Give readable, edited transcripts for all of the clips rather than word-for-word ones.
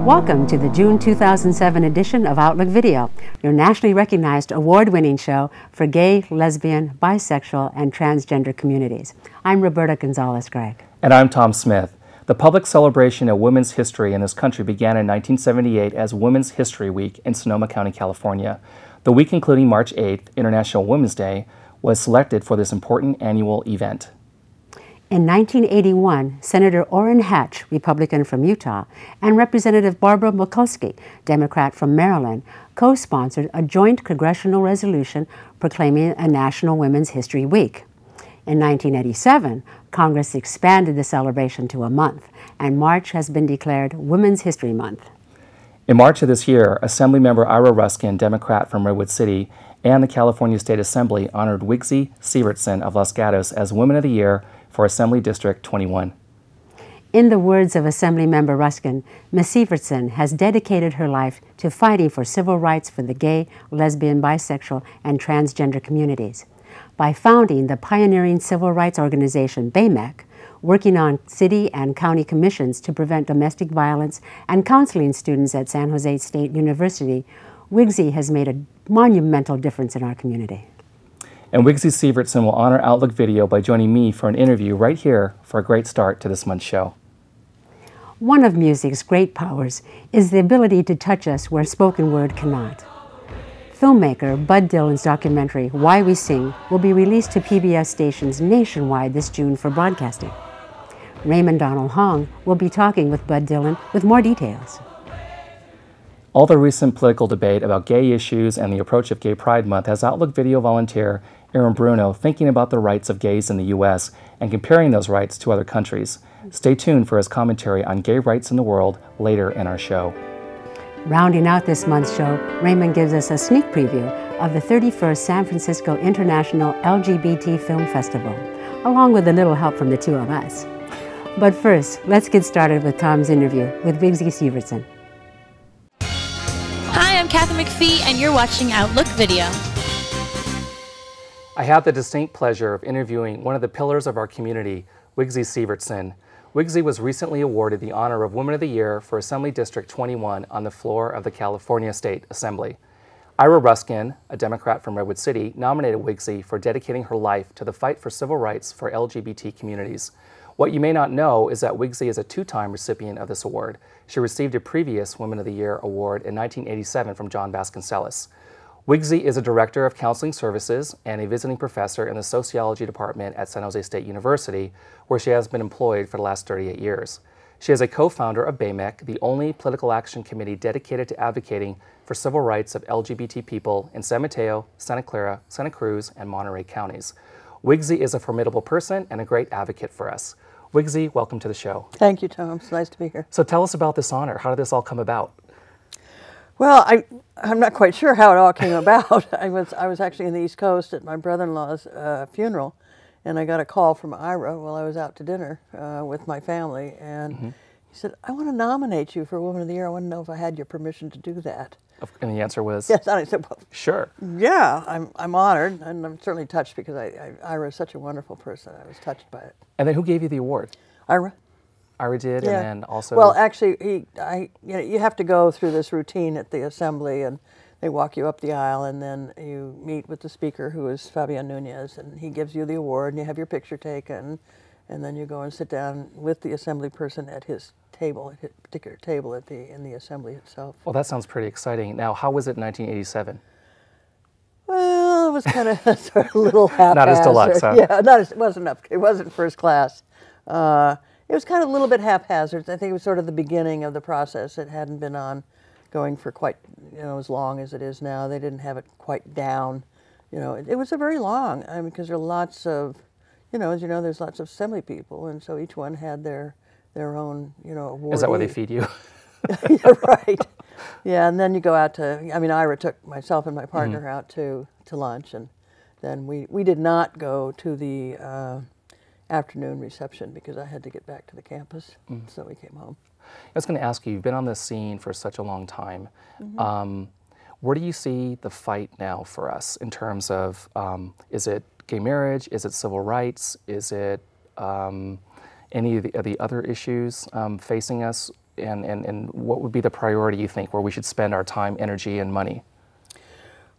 Welcome to the June 2007 edition of Outlook Video, your nationally recognized award-winning show for gay, lesbian, bisexual, and transgender communities. I'm Roberta Gonzalez-Gregg. And I'm Tom Smith. The public celebration of women's history in this country began in 1978 as Women's History Week in Sonoma County, California. The week, including March 8th, International Women's Day, was selected for this important annual event. In 1981, Senator Orrin Hatch, Republican from Utah, and Representative Barbara Mikulski, Democrat from Maryland, co-sponsored a joint congressional resolution proclaiming a National Women's History Week. In 1987, Congress expanded the celebration to a month, and March has been declared Women's History Month. In March of this year, Assemblymember Ira Ruskin, Democrat from Redwood City, and the California State Assembly honored Wiggsy Sivertsen of Los Gatos as Women of the Year for Assembly District 21. In the words of Assemblymember Ruskin, Ms. Sivertsen has dedicated her life to fighting for civil rights for the gay, lesbian, bisexual, and transgender communities. By founding the pioneering civil rights organization BAYMEC, working on city and county commissions to prevent domestic violence, and counseling students at San Jose State University, Wiggsy has made a monumental difference in our community. And Wiggsy Sivertsen will honor Outlook Video by joining me for an interview right here for a great start to this month's show. One of music's great powers is the ability to touch us where spoken word cannot. Filmmaker Bud Dillon's documentary, Why We Sing, will be released to PBS stations nationwide this June for broadcasting. Raymond Donald Hong will be talking with Bud Dillon with more details. All the recent political debate about gay issues and the approach of Gay Pride Month has Outlook Video volunteer Aaron Bruno thinking about the rights of gays in the U.S. and comparing those rights to other countries. Stay tuned for his commentary on gay rights in the world later in our show. Rounding out this month's show, Raymond gives us a sneak preview of the 31st San Francisco International LGBT Film Festival, along with a little help from the two of us. But first, let's get started with Tom's interview with Wiggsy Sivertsen. Hi, I'm Kathy McPhee, and you're watching Outlook Video. I have the distinct pleasure of interviewing one of the pillars of our community, Wiggsy Sivertsen. Wiggsy was recently awarded the honor of Women of the Year for Assembly District 21 on the floor of the California State Assembly. Ira Ruskin, a Democrat from Redwood City, nominated Wiggsy for dedicating her life to the fight for civil rights for LGBT communities. What you may not know is that Wiggsy is a two-time recipient of this award. She received a previous Women of the Year award in 1987 from John Vasconcellos. Wiggsy is a director of counseling services and a visiting professor in the sociology department at San Jose State University, where she has been employed for the last 38 years. She is a co-founder of BAYMEC, the only political action committee dedicated to advocating for civil rights of LGBT people in San Mateo, Santa Clara, Santa Cruz, and Monterey counties. Wiggsy is a formidable person and a great advocate for us. Wiggsy, welcome to the show. Thank you, Tom. It's nice to be here. So tell us about this honor. How did this all come about? Well, I'm not quite sure how it all came about. I was actually in the East Coast at my brother-in-law's funeral, and I got a call from Ira while I was out to dinner with my family, and he said, "I want to nominate you for Woman of the Year. I want to know if I had your permission to do that." And the answer was? Yes, and I said, "Well, sure. Yeah, I'm honored, and I'm certainly touched because Ira is such a wonderful person. I was touched by it." And then who gave you the award? Ira. Ira did, yeah. And then also... Well, actually, you have to go through this routine at the assembly, and they walk you up the aisle, and then you meet with the speaker, who is Fabian Nunez, and he gives you the award, and you have your picture taken, and then you go and sit down with the assembly person at his table, at his particular table in the assembly itself. Well, that sounds pretty exciting. Now, how was it in 1987? Well, it was kind of sort of a little haphazard. Not as deluxe, huh? Yeah, it wasn't first class. It was kind of a little bit haphazard. I think it was sort of the beginning of the process. It hadn't been ongoing for quite, as long as it is now. They didn't have it quite down. It was a very long, because there are lots of, as you know, there's lots of assembly people, and so each one had their own, award. Is that why they feed you? Yeah, right. Yeah, and then you go out to, Ira took myself and my partner out to lunch, and then we did not go to the afternoon reception because I had to get back to the campus, so we came home. I was going to ask you, you've been on this scene for such a long time. Where do you see the fight now for us in terms of, is it gay marriage? Is it civil rights? Is it any of the other issues facing us? And what would be the priority, you think, where we should spend our time, energy, and money?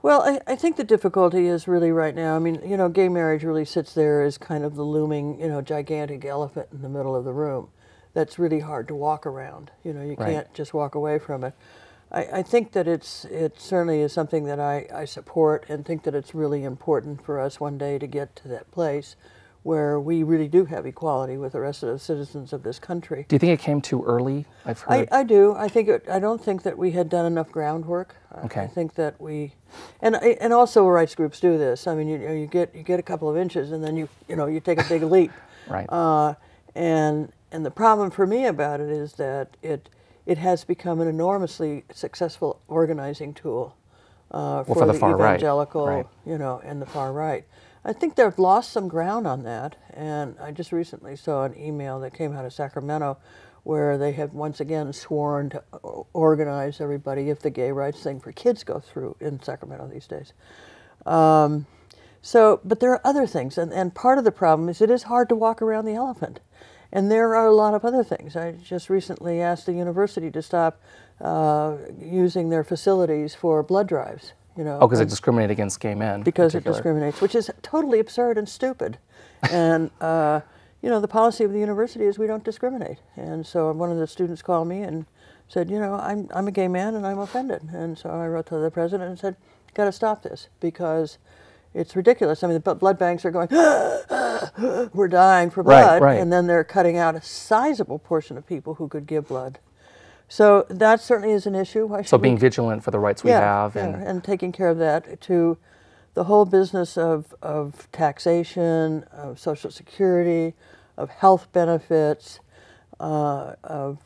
Well, I think the difficulty is really right now, I mean, you know, gay marriage really sits there as kind of the looming, you know, gigantic elephant in the middle of the room that's really hard to walk around. You know, you can't just walk away from it. I think that it certainly is something that I support and think that it's really important for us one day to get to that place where we really do have equality with the rest of the citizens of this country. Do you think it came too early? I've heard. I do. I don't think that we had done enough groundwork. Okay. I think that we, and also rights groups do this. I mean, you get a couple of inches, and then you take a big leap. Right. And the problem for me about it is that it has become an enormously successful organizing tool for the far right. evangelical, you know, and the far right. I think they've lost some ground on that, and I just recently saw an email that came out of Sacramento where they have once again sworn to organize everybody if the gay rights thing for kids go through in Sacramento these days. But there are other things, and part of the problem is it is hard to walk around the elephant. And there are a lot of other things. I just recently asked the university to stop using their facilities for blood drives. You know, because it discriminates against gay men. Because it discriminates, which is totally absurd and stupid. And you know, the policy of the university is we don't discriminate. And so one of the students called me and said, you know, I'm a gay man and I'm offended. And so I wrote to the president and said, got to stop this because it's ridiculous. I mean, the blood banks are going, we're dying for blood, and then they're cutting out a sizable portion of people who could give blood. So that certainly is an issue. So being vigilant for the rights we have. And taking care of that, to the whole business of taxation, of Social Security, of health benefits, of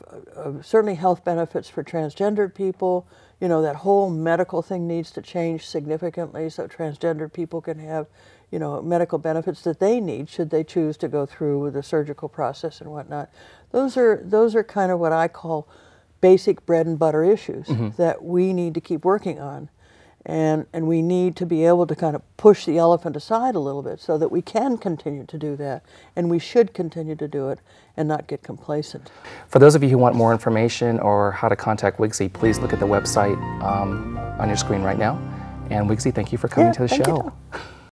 certainly health benefits for transgendered people. You know, that whole medical thing needs to change significantly so transgendered people can have, you know, medical benefits that they need should they choose to go through with the surgical process and whatnot. Those are kind of what I call basic bread and butter issues that we need to keep working on. And we need to be able to kind of push the elephant aside a little bit so that we can continue to do that. And we should continue to do it and not get complacent. For those of you who want more information or how to contact Wiggsy, please look at the website on your screen right now. And Wiggsy, thank you for coming to the show. You.